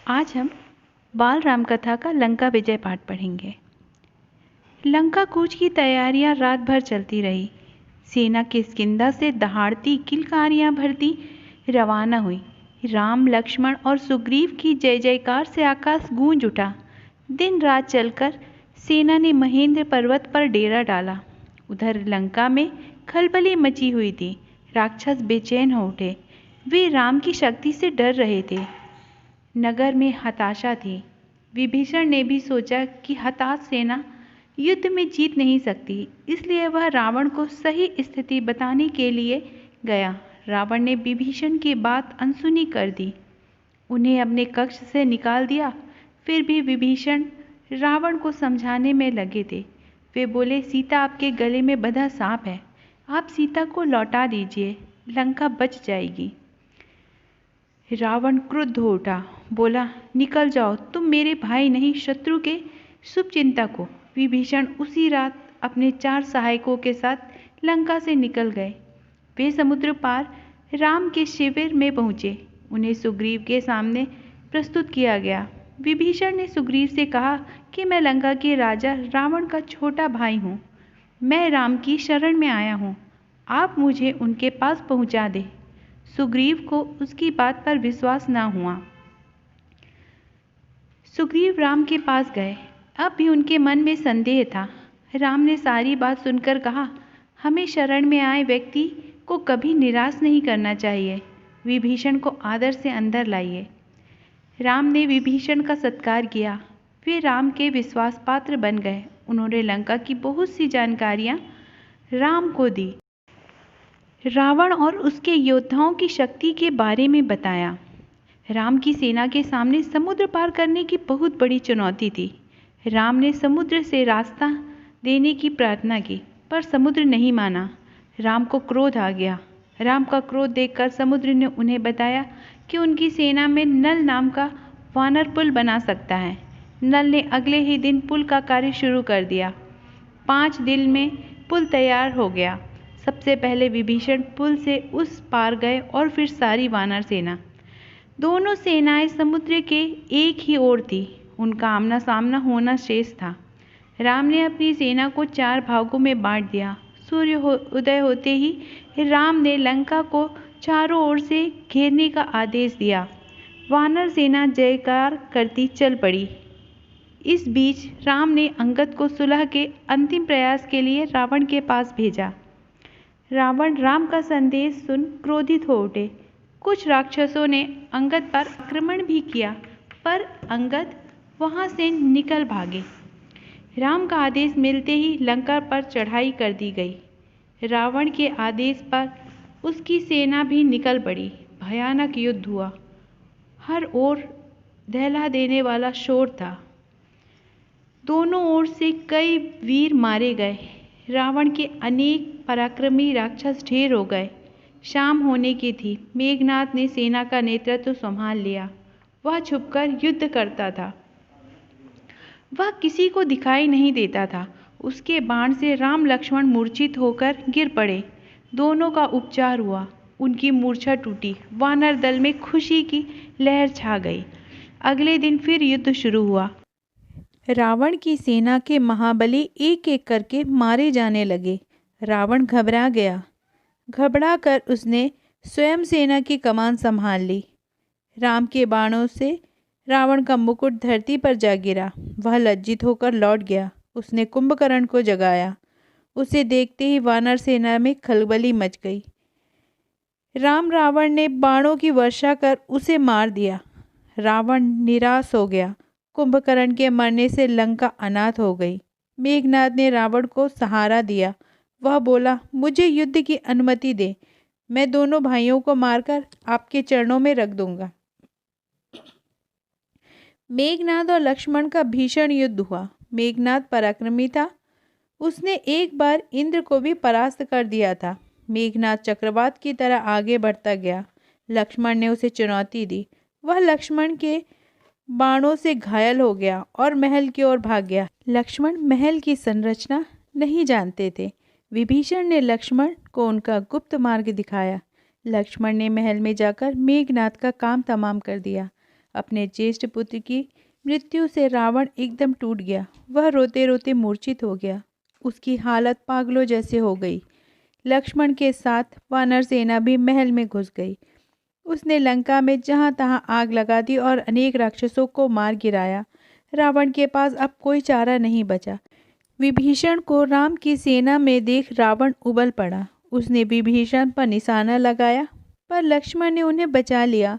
आज हम बाल राम कथा का लंका विजय पाठ पढ़ेंगे। लंका कूच की तैयारियां रात भर चलती रही। सेना किष्किंधा से दहाड़ती किलकारियां भरती रवाना हुई। राम, लक्ष्मण और सुग्रीव की जय जयकार से आकाश गूंज उठा। दिन रात चलकर सेना ने महेंद्र पर्वत पर डेरा डाला। उधर लंका में खलबली मची हुई थी। राक्षस बेचैन हो उठे। वे राम की शक्ति से डर रहे थे। नगर में हताशा थी। विभीषण ने भी सोचा कि हताश सेना युद्ध में जीत नहीं सकती, इसलिए वह रावण को सही स्थिति बताने के लिए गया। रावण ने विभीषण की बात अनसुनी कर दी, उन्हें अपने कक्ष से निकाल दिया। फिर भी विभीषण रावण को समझाने में लगे थे। वे बोले, सीता आपके गले में बंधा सांप है, आप सीता को लौटा दीजिए, लंका बच जाएगी। रावण क्रुद्ध हो उठा, बोला, निकल जाओ, तुम मेरे भाई नहीं शत्रु के शुभचिंतक हो। विभीषण उसी रात अपने 4 सहायकों के साथ लंका से निकल गए। वे समुद्र पार राम के शिविर में पहुँचे। उन्हें सुग्रीव के सामने प्रस्तुत किया गया। विभीषण ने सुग्रीव से कहा कि मैं लंका के राजा रावण का छोटा भाई हूँ। मैं राम की शरण में आया हूँ, आप मुझे उनके पास पहुँचा दें। सुग्रीव को उसकी बात पर विश्वास न हुआ। सुग्रीव राम के पास गए। अब भी उनके मन में संदेह था। राम ने सारी बात सुनकर कहा, हमें शरण में आए व्यक्ति को कभी निराश नहीं करना चाहिए। विभीषण को आदर से अंदर लाइए। राम ने विभीषण का सत्कार किया। वे राम के विश्वास पात्र बन गए। उन्होंने लंका की बहुत सी जानकारियां राम को दी। रावण और उसके योद्धाओं की शक्ति के बारे में बताया। राम की सेना के सामने समुद्र पार करने की बहुत बड़ी चुनौती थी। राम ने समुद्र से रास्ता देने की प्रार्थना की, पर समुद्र नहीं माना। राम को क्रोध आ गया। राम का क्रोध देखकर समुद्र ने उन्हें बताया कि उनकी सेना में नल नाम का वानर पुल बना सकता है। नल ने अगले ही दिन पुल का कार्य शुरू कर दिया। 5 दिन में पुल तैयार हो गया। सबसे पहले विभीषण पुल से उस पार गए और फिर सारी वानर सेना। दोनों सेनाएं समुद्र के एक ही ओर थी। उनका आमना सामना होना शेष था। राम ने अपनी सेना को 4 भागों में बांट दिया। उदय होते ही राम ने लंका को चारों ओर से घेरने का आदेश दिया। वानर सेना जयकार करती चल पड़ी। इस बीच राम ने अंगद को सुलह के अंतिम प्रयास के लिए रावण के पास भेजा। रावण राम का संदेश सुन क्रोधित हो उठे। कुछ राक्षसों ने अंगद पर आक्रमण भी किया, पर अंगद वहां से निकल भागे। राम का आदेश मिलते ही लंका पर चढ़ाई कर दी गई। रावण के आदेश पर उसकी सेना भी निकल पड़ी। भयानक युद्ध हुआ। हर ओर दहला देने वाला शोर था। दोनों ओर से कई वीर मारे गए। रावण के अनेक पराक्रमी राक्षस ढेर हो गए। शाम होने की थी। मेघनाद ने सेना का नेतृत्व संभाल लिया। वह छुपकर युद्ध करता था। वह किसी को दिखाई नहीं देता था। उसके बाण से राम लक्ष्मण मूर्छित होकर गिर पड़े। दोनों का उपचार हुआ। उनकी मूर्छा टूटी। वानर दल में खुशी की लहर छा गई। अगले दिन फिर युद्ध शुरू हुआ। रावण की सेना के महाबली एक एक करके मारे जाने लगे। रावण घबरा गया। घबरा कर उसने स्वयं सेना की कमान संभाल ली। राम के बाणों से रावण का मुकुट धरती पर जा गिरा। वह लज्जित होकर लौट गया। उसने कुंभकर्ण को जगाया। उसे देखते ही वानर सेना में खलबली मच गई। रावण ने बाणों की वर्षा कर उसे मार दिया। रावण निराश हो गया। कुंभकर्ण के मरने से लंका अनाथ हो गई। मेघनाद ने रावण को सहारा दिया। वह बोला, मुझे युद्ध की अनुमति दे, मैं दोनों भाइयों को मारकर आपके चरणों में रख दूंगा। मेघनाद और लक्ष्मण का भीषण युद्ध हुआ। मेघनाद पराक्रमी था। उसने एक बार इंद्र को भी परास्त कर दिया था। मेघनाद चक्रवात की तरह आगे बढ़ता गया। लक्ष्मण ने उसे चुनौती दी। वह लक्ष्मण के बाणों से घायल हो गया और महल की ओर भाग गया। लक्ष्मण महल की संरचना नहीं जानते थे। विभीषण ने लक्ष्मण को उनका गुप्त मार्ग दिखाया। लक्ष्मण ने महल में जाकर मेघनाद का काम तमाम कर दिया। अपने ज्येष्ठ पुत्र की मृत्यु से रावण एकदम टूट गया। वह रोते रोते मूर्छित हो गया। उसकी हालत पागलों जैसे हो गई। लक्ष्मण के साथ वानर सेना भी महल में घुस गई। उसने लंका में जहां तहां आग लगा दी और अनेक राक्षसों को मार गिराया। रावण के पास अब कोई चारा नहीं बचा। विभीषण को राम की सेना में देख रावण उबल पड़ा। उसने विभीषण पर निशाना लगाया, पर लक्ष्मण ने उन्हें बचा लिया।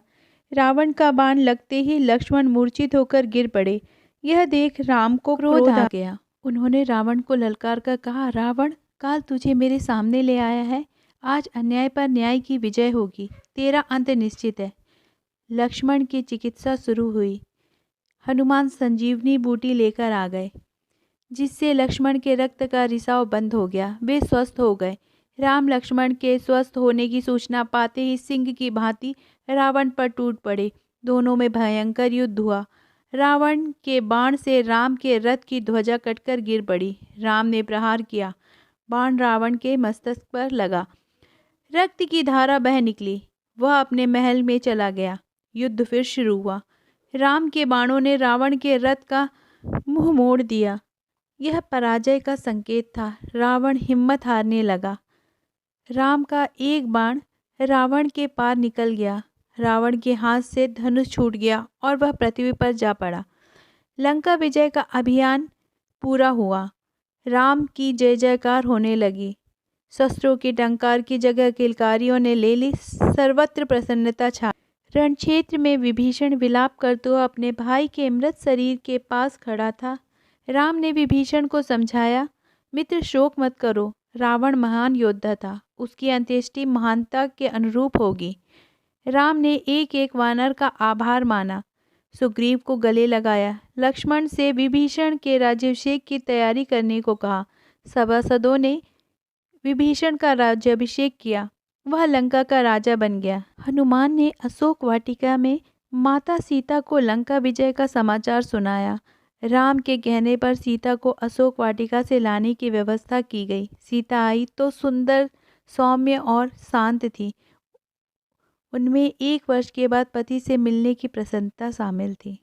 रावण का बाण लगते ही लक्ष्मण मूर्छित होकर गिर पड़े। यह देख राम को क्रोध आ गया। उन्होंने रावण को ललकार कर कहा, रावण, काल तुझे मेरे सामने ले आया है। आज अन्याय पर न्याय की विजय होगी। तेरा अंत निश्चित है। लक्ष्मण की चिकित्सा शुरू हुई। हनुमान संजीवनी बूटी लेकर आ गए, जिससे लक्ष्मण के रक्त का रिसाव बंद हो गया। वे स्वस्थ हो गए। राम लक्ष्मण के स्वस्थ होने की सूचना पाते ही सिंह की भांति रावण पर टूट पड़े। दोनों में भयंकर युद्ध हुआ। रावण के बाण से राम के रथ की ध्वजा कटकर गिर पड़ी। राम ने प्रहार किया। बाण रावण के मस्तक पर लगा। रक्त की धारा बह निकली। वह अपने महल में चला गया। युद्ध फिर शुरू हुआ। राम के बाणों ने रावण के रथ का मुंह मोड़ दिया। यह पराजय का संकेत था। रावण हिम्मत हारने लगा। राम का एक बाण रावण के पार निकल गया। रावण के हाथ से धनुष छूट गया और वह पृथ्वी पर जा पड़ा। लंका विजय का अभियान पूरा हुआ। राम की जय जयकार होने लगी। शस्त्रों की टंकार की जगह किलकारियों ने ले ली। सर्वत्र प्रसन्नता छा। रणक्षेत्र में विभीषण विलाप करते हुए अपने भाई के मृत शरीर के पास खड़ा था। राम ने विभीषण को समझाया, मित्र, शोक मत करो। रावण महान योद्धा था। उसकी अंत्येष्टि महानता के अनुरूप होगी। राम ने एक एक वानर का आभार माना। सुग्रीव को गले लगाया। लक्ष्मण से विभीषण के राज्याभिषेक की तैयारी करने को कहा। सभासदों ने विभीषण का राज्याभिषेक किया। वह लंका का राजा बन गया। हनुमान ने अशोक वाटिका में माता सीता को लंका विजय का समाचार सुनाया। राम के कहने पर सीता को अशोक वाटिका से लाने की व्यवस्था की गई। सीता आई तो सुंदर, सौम्य और शांत थी। उनमें 1 वर्ष के बाद पति से मिलने की प्रसन्नता शामिल थी।